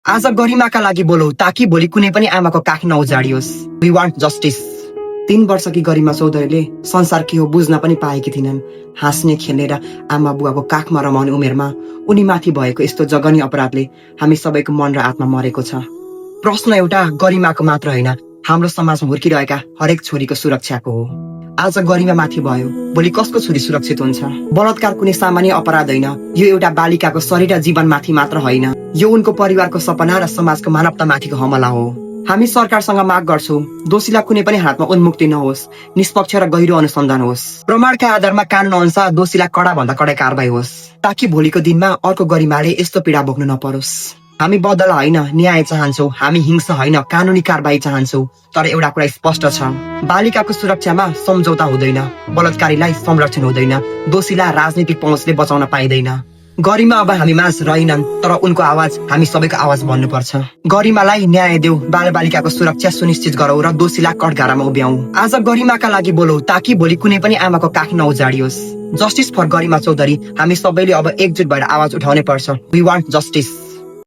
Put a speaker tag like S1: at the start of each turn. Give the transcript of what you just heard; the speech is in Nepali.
S1: आज गरिमाका लागि बोलौ ताकि भोलि कुनै पनि आमाको काख नउजाडियोस्। We want justice. 3 वर्षकी गरिमा चौधरीले संसार के हो बुझ्न पनि पाएकी थिइनन्। हाँस्ने खेल्ने र आमा बुवाको काखमा रमाउने उमेरमा उनी माथि भएको यस्तो जघन्य अपराधले हामी सबैको मन र आत्मा मरेको छ। प्रश्न एउटा गरिमाको मात्र होइन, हाम्रो समाजमा हुर्किरहेका हरेक छोरीको सुरक्षाको हो। आज गरिमा माथि भयो, भोलि कसको छोरी सुरक्षित हुन्छ? बलात्कार कुनै सामान्य अपराध होइन, यो एउटा बालिकाको शरीर र जीवनमाथि मात्र होइन, यो उनको परिवारको सपना र समाजको मानवतामाथिको हमला हो। हामी सरकारसँग माग गर्छौं, दोषीलाई कुनै पनि हातमा उन्मुक्ति नहोस्, निष्पक्ष र गहिरो अनुसन्धान होस्। प्रमाणका आधारमा कानून अनुसार दोषीलाई कडा भन्दा कडा कारबाही होस्, ताकि भोलिको दिनमा अर्को गरिमाले यस्तो पीडा भोग्नु नपरोस्। हामी बदला होइन, न्याय चाहन्छौं। हामी हिंसा होइन, कानूनी कारबाही चाहन्छौं। तर एउटा कुरा स्पष्ट छ, बालिकाको सुरक्षामा सम्झौता हुँदैन, बलात्कारीलाई संरक्षण हुँदैन, दोषीलाई राजनीतिक पहुँचले बचाउन पाइँदैन। गरिमा अब हामी माझ रहेनन्, तर उनको आवाज हामी सबैको आवाज बन्नुपर्छ। गरिमालाई न्याय देऊ, बालबालिकाको सुरक्षा सुनिश्चित गरौँ र दोषीलाई कठघारामा उभ्याउँ। आज गरिमाका लागि बोलौ ताकि भोलि कुनै पनि आमाको काख नउजाडियोस्। Justice for Garima Chaudhary. हामी सबैले अब एकजुट भएर आवाज उठाउनै पर्छ। We want justice.